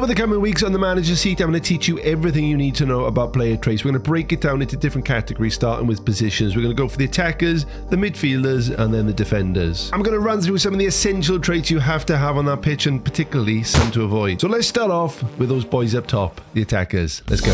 Over the coming weeks on the manager seat, I'm going to teach you everything you need to know about player traits. We're going to break it down into different categories, starting with positions. We're going to go for the attackers, the midfielders, and then the defenders. I'm going to run through some of the essential traits you have to have on that pitch, and particularly some to avoid. So let's start off with those boys up top, the attackers. Let's go.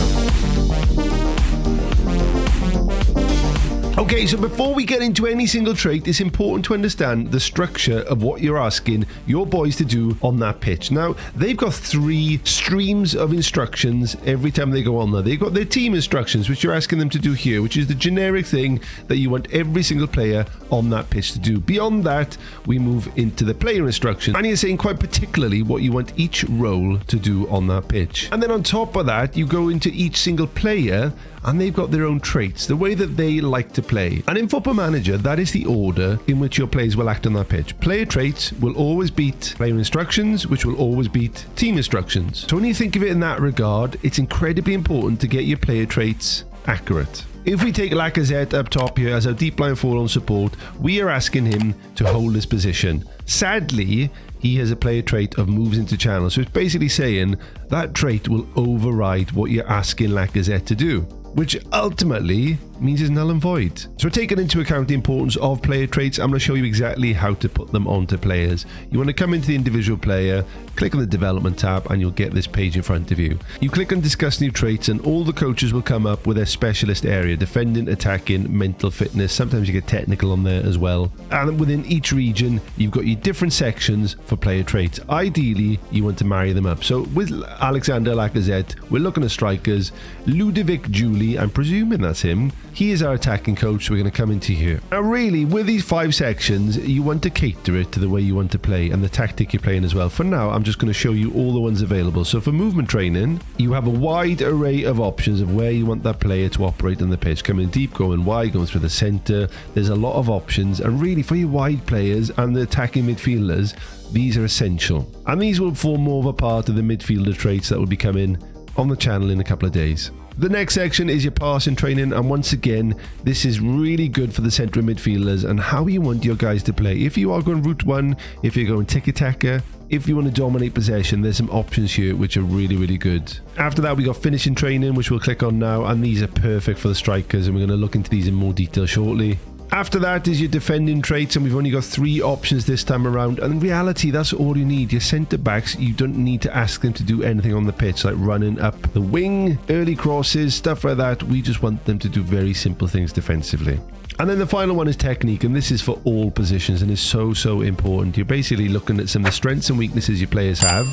Okay, so before we get into any single trait, it's important to understand the structure of what you're asking your boys to do on that pitch. Now, they've got 3 streams of instructions every time they go on there. They've got their team instructions, which you're asking them to do here, which is the generic thing that you want every single player on that pitch to do. Beyond that, we move into the player instructions, and you're saying quite particularly what you want each role to do on that pitch. And then on top of that, you go into each single player, and they've got their own traits, the way that they like to play. And in Football Manager, that is the order in which your players will act on that pitch. Player traits will always beat player instructions, which will always beat team instructions. So when you think of it in that regard, it's incredibly important to get your player traits accurate. If we take Lacazette up top here as our deep line forward support, we are asking him to hold his position. Sadly, he has a player trait of moves into channel, so it's basically saying that trait will override what you're asking Lacazette to do, which ultimately means it's null and void. So taking into account the importance of player traits, I'm going to show you exactly how to put them onto players. You want to come into the individual player, click on the development tab, and you'll get this page in front of you. You click on discuss new traits, and all the coaches will come up with their specialist area: defending, attacking, mental fitness. Sometimes you get technical on there as well. And within each region, you've got your different sections for player traits. Ideally, you want to marry them up. So with Alexander Lacazette, we're looking at strikers. Ludovic Julie, I'm presuming that's him. He is our attacking coach, so we're going to come into here. Now really, with these 5 sections, you want to cater it to the way you want to play and the tactic you're playing as well. For now, I'm just going to show you all the ones available. So for movement training, you have a wide array of options of where you want that player to operate on the pitch. Coming deep, going wide, going through the centre. There's a lot of options, and really for your wide players and the attacking midfielders, these are essential. And these will form more of a part of the midfielder traits that will be coming on the channel in a couple of days. The next section is your passing training, and once again, this is really good for the central midfielders and how you want your guys to play. If you are going route 1, if you're going tiki-taka, if you want to dominate possession, there's some options here which are really, really good. After that, we got finishing training, which we'll click on now, and these are perfect for the strikers, and we're going to look into these in more detail shortly. After that is your defending traits, and we've only got 3 options this time around, and in reality that's all you need. Your centre backs, you don't need to ask them to do anything on the pitch like running up the wing, early crosses, stuff like that. We just want them to do very simple things defensively. And then the final one is technique, and this is for all positions and is so important. You're basically looking at some of the strengths and weaknesses your players have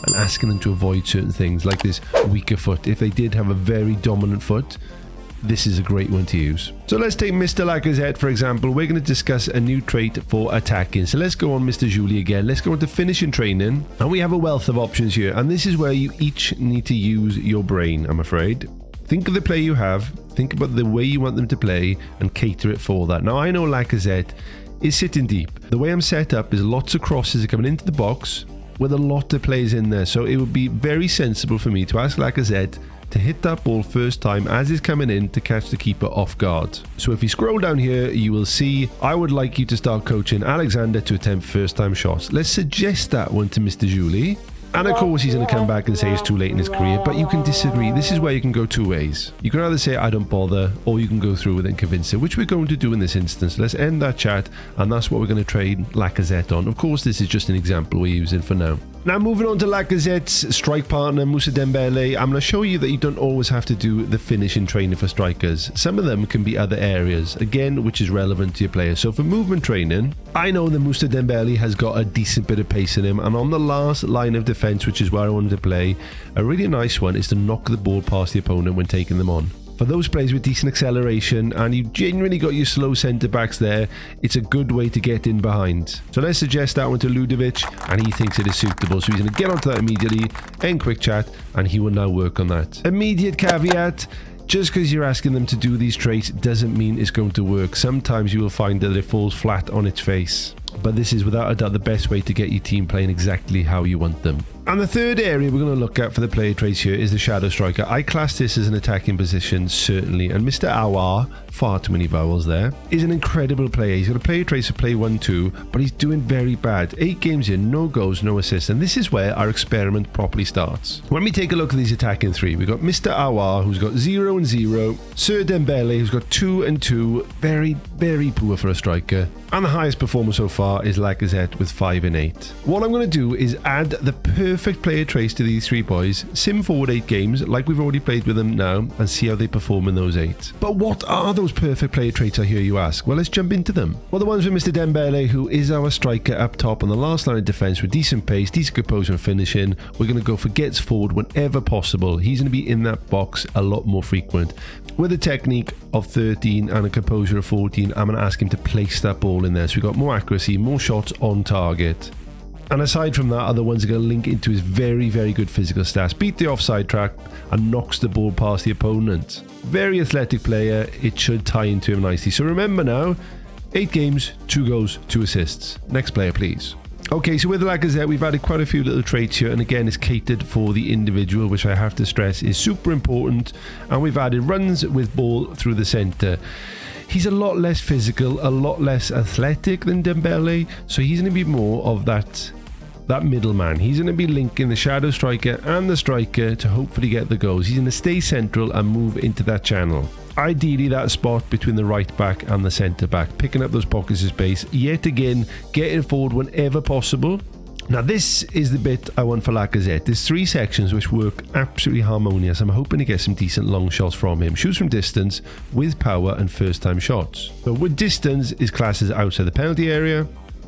and asking them to avoid certain things like this weaker foot. If they did have a very dominant foot, this is a great one to use. So let's take Mr. Lacazette, for example. We're going to discuss a new trait for attacking. So let's go on Mr. Julie again. Let's go into finishing training. And we have a wealth of options here. And this is where you each need to use your brain, I'm afraid. Think of the player you have. Think about the way you want them to play and cater it for that. Now, I know Lacazette is sitting deep. The way I'm set up is lots of crosses are coming into the box with a lot of players in there. So it would be very sensible for me to ask Lacazette to hit that ball first time as it's coming in to catch the keeper off guard. So if you scroll down here, you will see I would like you to start coaching Alexander to attempt first time shots. Let's suggest that one to Mr. Julie. And of course he's going to come back and say it's too late in his career, but you can disagree. This is where you can go 2 ways. You can either say I don't bother, or you can go through with it and convince it, which we're going to do in this instance. Let's end that chat, and that's what we're going to trade Lacazette on. Of course, this is just an example we're using for now. Now moving on to Lacazette's strike partner, Moussa Dembele, I'm going to show you that you don't always have to do the finishing training for strikers. Some of them can be other areas, again, which is relevant to your player. So for movement training, I know that Moussa Dembele has got a decent bit of pace in him, and on the last line of defence, which is where I wanted to play, a really nice one is to knock the ball past the opponent when taking them on. For those players with decent acceleration and you genuinely got your slow centre backs there, it's a good way to get in behind. So let's suggest that one to Ludovic, and he thinks it is suitable. So he's going to get onto that immediately, end quick chat, and he will now work on that. Immediate caveat: just because you're asking them to do these traits doesn't mean it's going to work. Sometimes you will find that it falls flat on its face. But this is without a doubt the best way to get your team playing exactly how you want them. And the third area we're going to look at for the player traits here is the shadow striker. I class this as an attacking position, certainly. And Mr. Awar, far too many vowels there, is an incredible player. He's got a player traits of play 1-2, but he's doing very bad. 8 games in, no goals, no assists. And this is where our experiment properly starts. When we take a look at these attacking 3, we've got Mr. Awar, who's got 0 and 0. Sir Dembele, who's got 2 and 2. Very, very poor for a striker. And the highest performer so far is Lacazette with 5 and 8. What I'm going to do is add the perfect player traits to these 3 boys, sim forward 8 games like we've already played with them now, and see how they perform in those 8. But what are those perfect player traits, I hear you ask? Well, let's jump into them. Well, the ones with Mr. Dembele, who is our striker up top on the last line of defence with decent pace, decent composure and finishing. We're going to go for gets forward whenever possible. He's going to be in that box a lot more frequent. With a technique of 13 and a composure of 14, I'm going to ask him to place that ball in there. So we've got more accuracy, more shots on target. And aside from that, other ones are going to link into his very, very good physical stats. Beat the offside track and knocks the ball past the opponent. Very athletic player. It should tie into him nicely. So remember now, 8 games, 2 goals, 2 assists. Next player, please. Okay, so with Lacazette, we've added quite a few little traits here, and again, it's catered for the individual, which I have to stress is super important. And we've added runs with ball through the centre. He's a lot less physical, a lot less athletic than Dembele, so he's going to be more of that middleman. He's going to be linking the shadow striker and the striker to hopefully get the goals. He's going to stay central and move into that channel. Ideally, that spot between the right back and the centre back, picking up those pockets of space. Yet again, getting forward whenever possible. Now, this is the bit I want for Lacazette. There's 3 sections which work absolutely harmonious. I'm hoping to get some decent long shots from him. Shoots from distance with power and first time shots. But with distance, his class is outside the penalty area.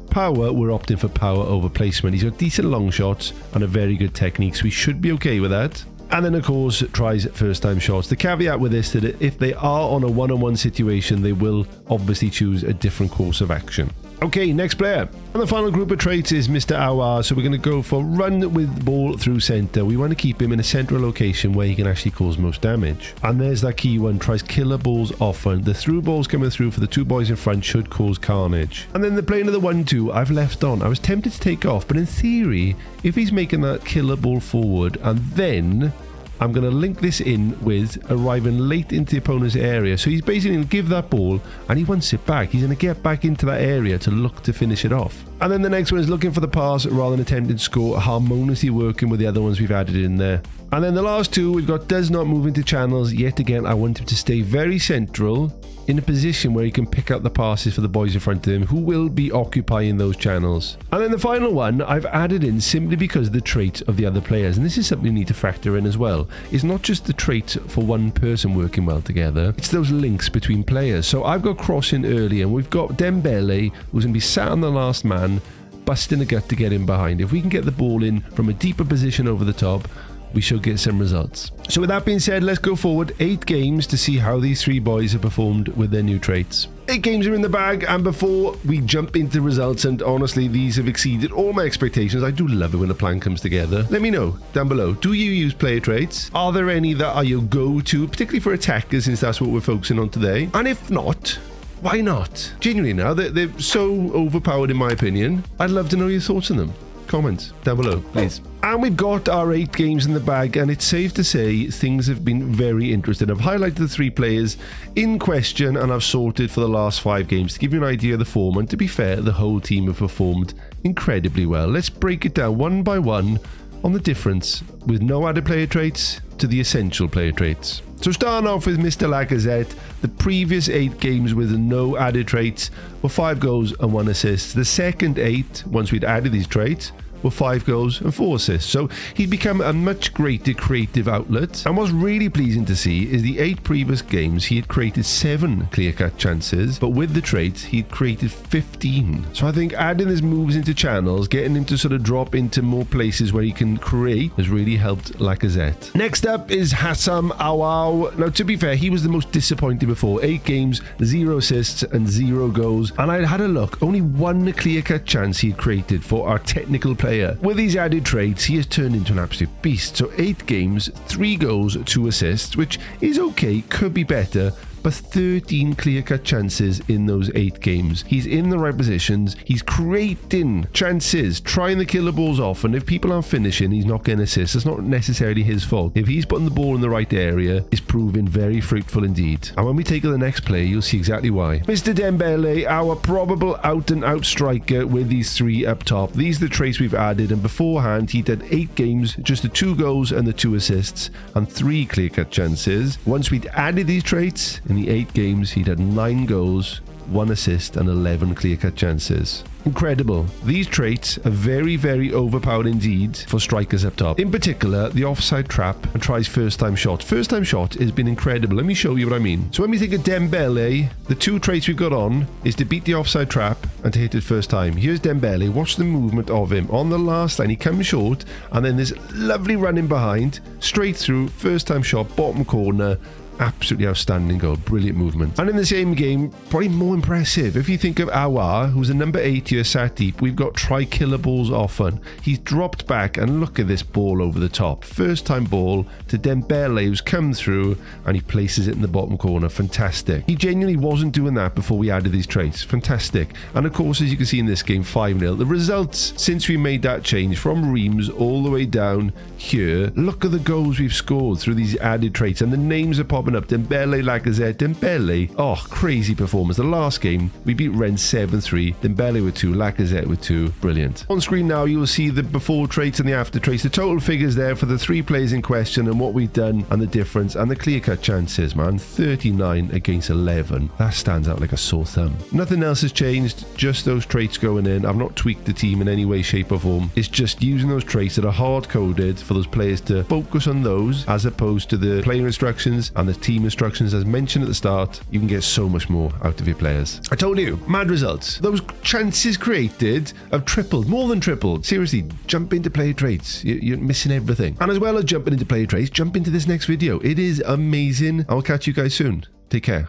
Power, we're opting for power over placement. He's got decent long shots and a very good technique, so we should be okay with that. And then, of course, tries first time shots. The caveat with this is that if they are on a one-on-one situation, they will obviously choose a different course of action. Okay, next player. And the final group of traits is Mr. Awar. So we're going to go for run with ball through centre. We want to keep him in a central location where he can actually cause most damage. And there's that key one. Tries killer balls often. The through balls coming through for the 2 boys in front should cause carnage. And then the plane of the 1-2 I've left on. I was tempted to take off, but in theory, if he's making that killer ball forward and then I'm going to link this in with arriving late into the opponent's area. So he's basically going to give that ball and he wants it back. He's going to get back into that area to look to finish it off. And then the next one is looking for the pass rather than attempting to score, harmoniously working with the other ones we've added in there. And then the last 2 we've got does not move into channels. Yet again, I want him to stay very central in a position where he can pick up the passes for the boys in front of him who will be occupying those channels. And then the final one I've added in simply because of the traits of the other players, and this is something you need to factor in as well. It's not just the traits for one person working well together, it's those links between players. So I've got crossing early and we've got Dembele who's going to be sat on the last man busting a gut to get in behind. If we can get the ball in from a deeper position over the top, we should get some results. So with that being said, let's go forward 8 games to see how these 3 boys have performed with their new traits. 8 games are in the bag, and before we jump into results, and honestly these have exceeded all my expectations. I do love it when a plan comes together. Let me know down below, do you use player traits? Are there any that are your go-to, particularly for attackers, since that's what we're focusing on today? And if not, why not? Genuinely now, they're so overpowered in my opinion. I'd love to know your thoughts on them. Comments down below, please. And we've got our 8 games in the bag, and it's safe to say things have been very interesting. I've highlighted the 3 players in question, and I've sorted for the last 5 games to give you an idea of the form. And to be fair, the whole team have performed incredibly well. Let's break it down one by one on the difference with no added player traits to the essential player traits. So starting off with Mr. Lacazette, the previous 8 games with no added traits were 5 goals and 1 assist. The second 8, once we'd added these traits, were 5 goals and 4 assists. So he'd become a much greater creative outlet. And what's really pleasing to see is the 8 previous games he had created 7 clear-cut chances, but with the traits he'd created 15. So I think adding his moves into channels, getting him to sort of drop into more places where he can create, has really helped Lacazette. Next up is Hassam Awar. Now to be fair, he was the most disappointing before. 8 games, 0 assists and 0 goals. And I had a look, only 1 clear-cut chance he had created for our technical player. With these added traits, he has turned into an absolute beast. So 8 games, 3 goals, 2 assists, which is okay, could be better, but 13 clear-cut chances in those 8 games. He's in the right positions, he's creating chances, trying the killer balls off, and if people aren't finishing, he's not getting assists. It's not necessarily his fault. If he's putting the ball in the right area, it's proving very fruitful indeed. And when we take the next play, you'll see exactly why. Mr. Dembele, our probable out-and-out striker with these 3 up top. These are the traits we've added, and beforehand, he did 8 games, just the 2 goals and the 2 assists, and 3 clear-cut chances. Once we'd added these traits, in the 8 games, he'd had 9 goals, 1 assist, and 11 clear-cut chances. Incredible. These traits are very, very overpowered indeed for strikers up top. In particular, the offside trap and tries first-time shot. First-time shot has been incredible. Let me show you what I mean. So when we think of Dembele, the 2 traits we've got on is to beat the offside trap and to hit it first time. Here's Dembele. Watch the movement of him. On the last line, he comes short, and then there's lovely running behind, straight through, first-time shot, bottom corner. Absolutely outstanding goal. Brilliant movement. And in the same game, probably more impressive. If you think of Aouar, who's a number 8 here, sat deep, we've got try killer balls often. He's dropped back and look at this ball over the top. First time ball to Dembele, who's come through and he places it in the bottom corner. Fantastic. He genuinely wasn't doing that before we added these traits. Fantastic. And of course, as you can see in this game, 5-0. The results since we made that change from Reims all the way down here, look at the goals we've scored through these added traits, and the names are popping up. Dembele, Lacazette, Dembele. Oh, crazy performance. The last game, we beat Rennes 7-3. Dembele with 2, Lacazette with 2. Brilliant. On screen now, you will see the before traits and the after traits. The total figures there for the 3 players in question and what we've done and the difference and the clear-cut chances, man. 39 against 11. That stands out like a sore thumb. Nothing else has changed, just those traits going in. I've not tweaked the team in any way, shape or form. It's just using those traits that are hard-coded for those players to focus on those as opposed to the player instructions and the team instructions as mentioned at the start. You can get so much more out of your players. I told you, mad results. Those chances created have tripled, more than tripled. Seriously, jump into player traits. You're missing everything. And as well as jumping into player traits, jump into this next video. It is amazing. I'll catch you guys soon. Take care.